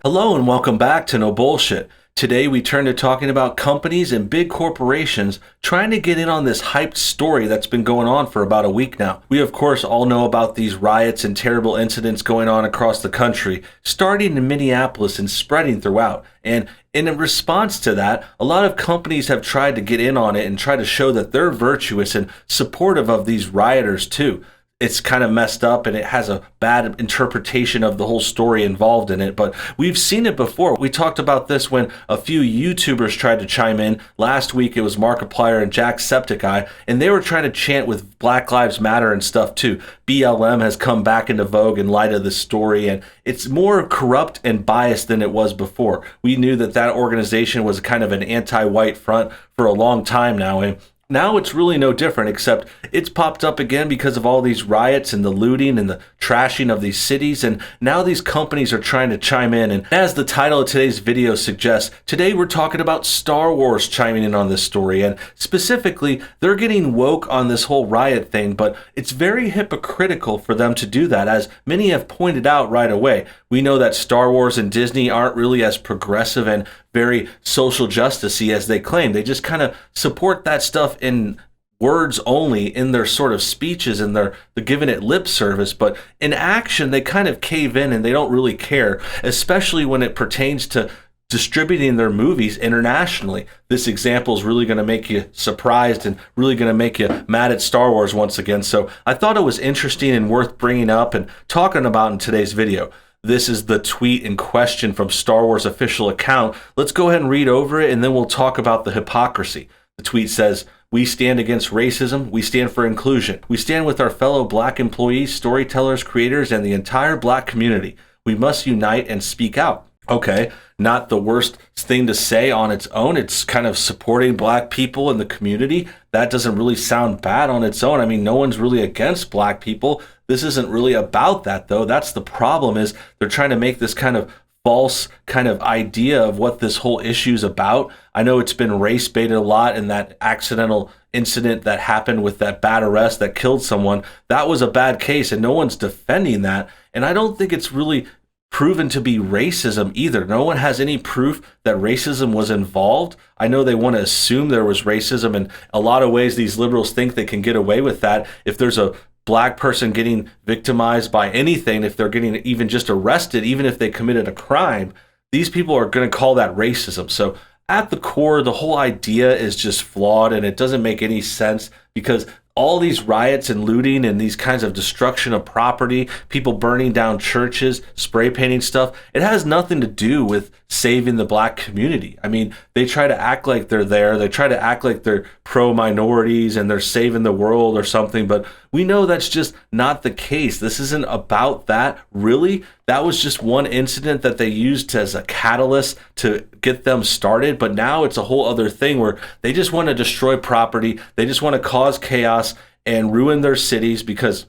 Hello and welcome back to No Bullshit. Today we turn to talking about companies and big corporations trying to get in on this hyped story that's been going on for about a week now. We of course all know about these riots and terrible incidents going on across the country, starting in Minneapolis and spreading throughout. And in response to that, a lot of companies have tried to get in on it and try to show that they're virtuous and supportive of these rioters too. It's kind of messed up and it has a bad interpretation of the whole story involved in it, but we've seen it before. We talked about this when a few YouTubers tried to chime in. Last week it was Markiplier and Jacksepticeye, and they were trying to chant with Black Lives Matter and stuff too. BLM has come back into vogue in light of this story, and it's more corrupt and biased than it was before. We knew that that organization was kind of an anti-white front for a long time now, and now it's really no different, except it's popped up again because of all these riots and the looting and the trashing of these cities, and now these companies are trying to chime in. And as the title of today's video suggests, today we're talking about Star Wars chiming in on this story, and specifically, they're getting woke on this whole riot thing, but it's very hypocritical for them to do that, as many have pointed out right away. We know that Star Wars and Disney aren't really as progressive and very social justice-y as they claim. They just kind of support that stuff in words only, in their sort of speeches, and they're giving it lip service, but in action they kind of cave in and they don't really care, especially when it pertains to distributing their movies internationally. This example is really going to make you surprised and really going to make you mad at Star Wars once again. So I thought it was interesting and worth bringing up and talking about in today's video. This is the tweet in question from Star Wars official account. Let's go ahead and read over it, and then we'll talk about the hypocrisy. The tweet says, "We stand against racism. We stand for inclusion. We stand with our fellow Black employees, storytellers, creators, and the entire Black community. We must unite and speak out." Okay, not the worst thing to say on its own. It's kind of supporting Black people in the community. That doesn't really sound bad on its own. I mean, no one's really against Black people. This isn't really about that, though. That's the problem, is they're trying to make this kind of false kind of idea of what this whole issue is about. I know it's been race baited a lot, and that accidental incident that happened with that bad arrest that killed someone, that was a bad case, and no one's defending that. And I don't think it's really proven to be racism either. No one has any proof that racism was involved. I know they want to assume there was racism, and a lot of ways these liberals think they can get away with that. If there's a Black person getting victimized by anything, if they're getting even just arrested, even if they committed a crime, these people are going to call that racism. So at the core, the whole idea is just flawed, and it doesn't make any sense, because all these riots and looting and these kinds of destruction of property, people burning down churches, spray painting stuff, it has nothing to do with saving the Black community. I mean, they try to act like they're there. They try to act like they're pro-minorities and they're saving the world or something, but we know that's just not the case. This isn't about that, really. That was just one incident that they used as a catalyst to get them started, but now it's a whole other thing where they just want to destroy property. They just want to cause chaos and ruin their cities because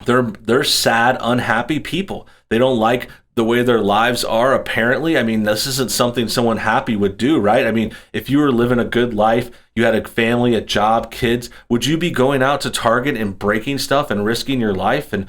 they're sad, unhappy people. They don't like the way their lives are, apparently. I mean, this isn't something someone happy would do, right? I mean, if you were living a good life, you had a family, a job, kids, would you be going out to Target and breaking stuff and risking your life and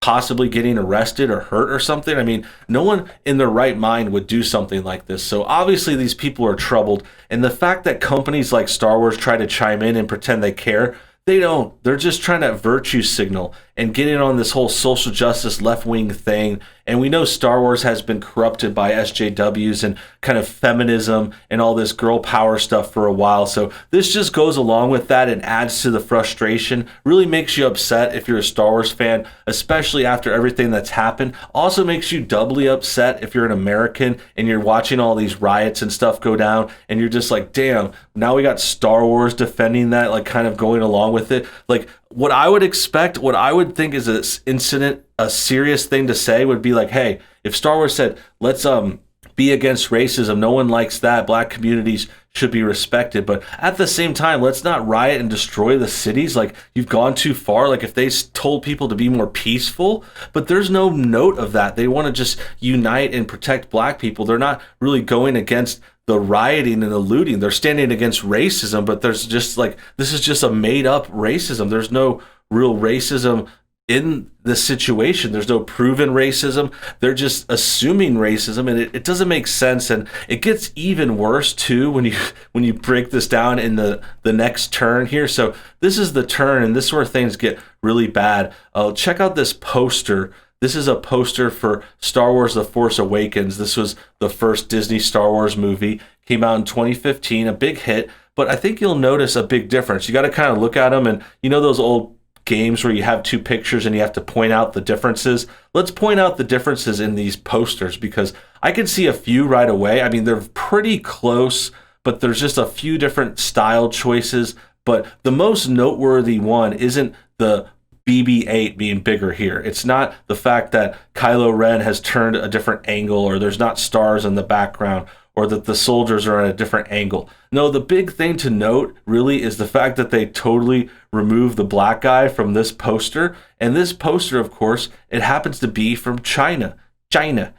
possibly getting arrested or hurt or something? I mean, no one in their right mind would do something like this. So obviously these people are troubled. And the fact that companies like Star Wars try to chime in and pretend they care, they don't. They're just trying to virtue signal and get in on this whole social justice left-wing thing. And we know Star Wars has been corrupted by SJWs and kind of feminism and all this girl power stuff for a while. So this just goes along with that and adds to the frustration. Really makes you upset if you're a Star Wars fan, especially after everything that's happened. Also makes you doubly upset if you're an American and you're watching all these riots and stuff go down and you're just like, damn, now we got Star Wars defending that, like kind of going along with it. Like, what I would expect, what I would think is this incident, a serious thing to say would be like, hey, if Star Wars said, let's be against racism, no one likes that, Black communities should be respected, but at the same time, let's not riot and destroy the cities. Like, you've gone too far. Like, if they told people to be more peaceful, but there's no note of that. They want to just unite and protect Black people. They're not really going against the rioting and the looting. They're standing against racism, but there's just like, this is just a made up racism. There's no real racism in this situation. There's no proven racism. They're just assuming racism, and it doesn't make sense. And it gets even worse too when you break this down in the next turn here. So this is the turn, and this is where things get really bad. Check out this poster. This is a poster for Star Wars The Force Awakens. This was the first Disney Star Wars movie. Came out in 2015, a big hit. But I think you'll notice a big difference. You got to kind of look at them, and you know those old games where you have two pictures and you have to point out the differences. Let's point out the differences in these posters, because I can see a few right away. I mean, they're pretty close, but there's just a few different style choices. But the most noteworthy one isn't the BB-8 being bigger here. It's not the fact that Kylo Ren has turned a different angle, or there's not stars in the background, or that the soldiers are at a different angle. No, the big thing to note really is the fact that they totally removed the black guy from this poster. And this poster, of course, it happens to be from China,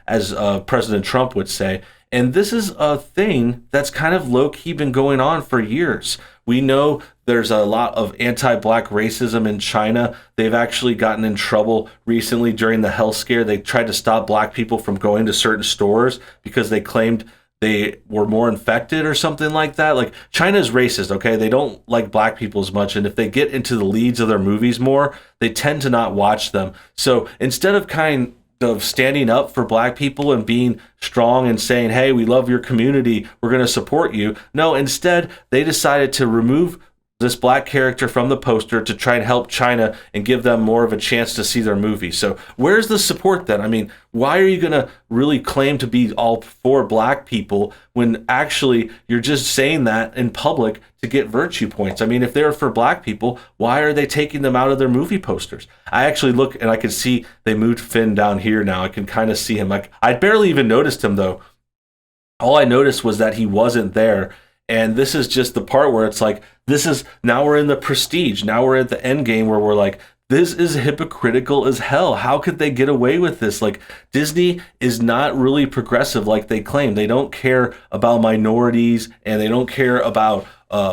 as President Trump would say. And this is a thing that's kind of low-key been going on for years. We know there's a lot of anti-black racism in China. They've actually gotten in trouble recently during the health scare. They tried to stop black people from going to certain stores because they claimed they were more infected or something like that. Like, China's racist, okay? They don't like black people as much, and if they get into the leads of their movies more, they tend to not watch them. So instead of kind of standing up for black people and being strong and saying, hey, we love your community, we're going to support you, no, instead they decided to remove this black character from the poster to try and help China and give them more of a chance to see their movie. So where's the support then? I mean, why are you going to really claim to be all for black people when actually you're just saying that in public to get virtue points? I mean, if they're for black people, why are they taking them out of their movie posters? I actually look and I can see they moved Finn down here now. I can kind of see him. Like, I barely even noticed him though. All I noticed was that he wasn't there. And this is just the part where it's like, now we're in the prestige. Now we're at the end game where we're like, this is hypocritical as hell. How could they get away with this? Like, Disney is not really progressive like they claim. They don't care about minorities, and they don't care about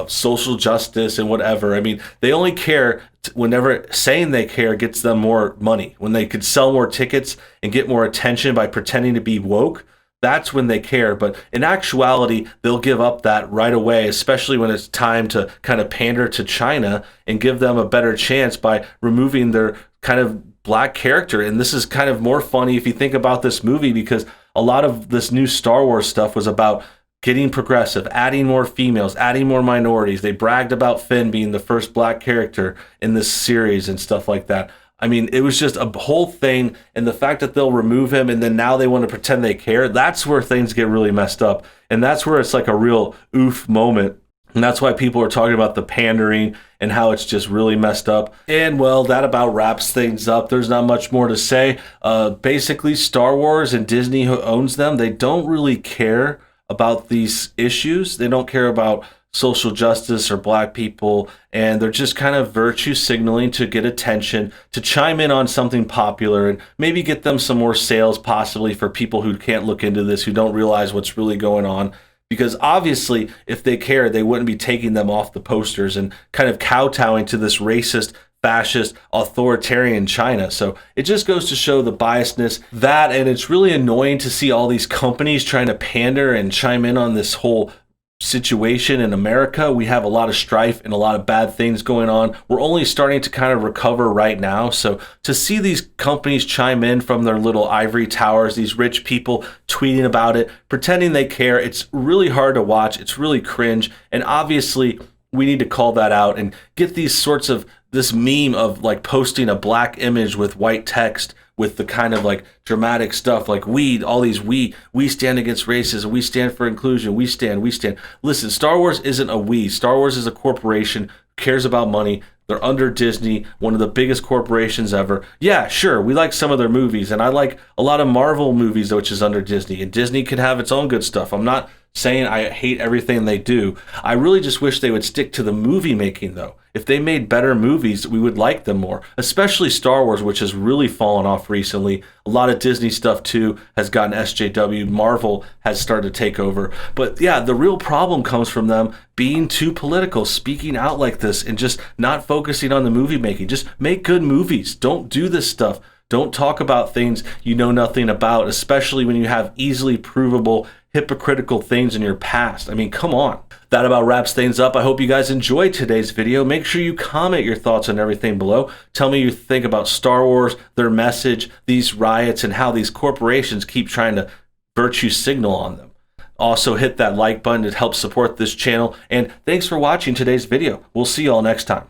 social justice and whatever. I mean, they only care whenever saying they care gets them more money. When they could sell more tickets and get more attention by pretending to be woke, that's when they care. But in actuality, they'll give up that right away, especially when it's time to kind of pander to China and give them a better chance by removing their kind of black character. And this is kind of more funny if you think about this movie, because a lot of this new Star Wars stuff was about getting progressive, adding more females, adding more minorities. They bragged about Finn being the first black character in this series and stuff like that. I mean, it was just a whole thing, and the fact that they'll remove him and then now they want to pretend they care, that's where things get really messed up. And that's where it's like a real oof moment. And that's why people are talking about the pandering and how it's just really messed up. And well, that about wraps things up. There's not much more to say. Basically, Star Wars and Disney, who owns them, they don't really care about these issues. They don't care about social justice or black people, and they're just kind of virtue signaling to get attention, to chime in on something popular and maybe get them some more sales possibly for people who can't look into this, who don't realize what's really going on. Because obviously, if they care, they wouldn't be taking them off the posters and kind of kowtowing to this racist, fascist, authoritarian China. So it just goes to show the biasness that, and it's really annoying to see all these companies trying to pander and chime in on this whole situation in America. We have a lot of strife and a lot of bad things going on. We're only starting to kind of recover right now. So to see these companies chime in from their little ivory towers, these rich people tweeting about it, pretending they care, it's really hard to watch. It's really cringe. And obviously we need to call that out and get these sorts of this meme of like posting a black image with white text with the kind of like dramatic stuff like all these we stand against racism, we stand for inclusion, we stand. Listen, Star Wars isn't a we. Star Wars is a corporation who cares about money. They're under Disney, one of the biggest corporations ever. Yeah, sure, we like some of their movies, and I like a lot of Marvel movies, which is under Disney, and Disney can have its own good stuff. I'm not saying I hate everything they do. I really just wish they would stick to the movie making though. If they made better movies, we would like them more, especially Star Wars, which has really fallen off recently. A lot of Disney stuff too has gotten SJW. Marvel has started to take over. But yeah, the real problem comes from them being too political, speaking out like this, and just not focusing on the movie making. Just make good movies. Don't do this stuff. Don't talk about things you know nothing about, especially when you have easily provable hypocritical things in your past. I mean, come on. That about wraps things up. I hope you guys enjoyed today's video. Make sure you comment your thoughts on everything below. Tell me what you think about Star Wars, their message, these riots, and how these corporations keep trying to virtue signal on them. Also, hit that like button to help support this channel. And thanks for watching today's video. We'll see you all next time.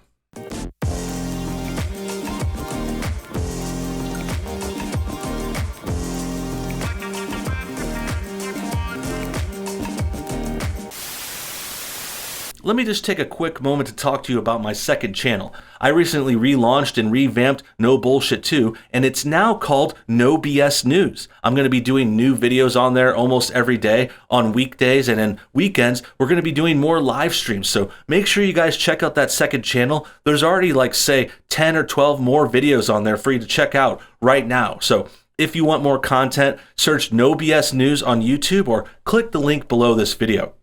Let me just take a quick moment to talk to you about my second channel. I recently relaunched and revamped No Bullshit 2, and it's now called NoBS News. I'm going to be doing new videos on there almost every day on weekdays, and then weekends we're going to be doing more live streams. So make sure you guys check out that second channel. There's already like say 10 or 12 more videos on there for you to check out right now. So if you want more content, search NoBS News on YouTube or click the link below this video.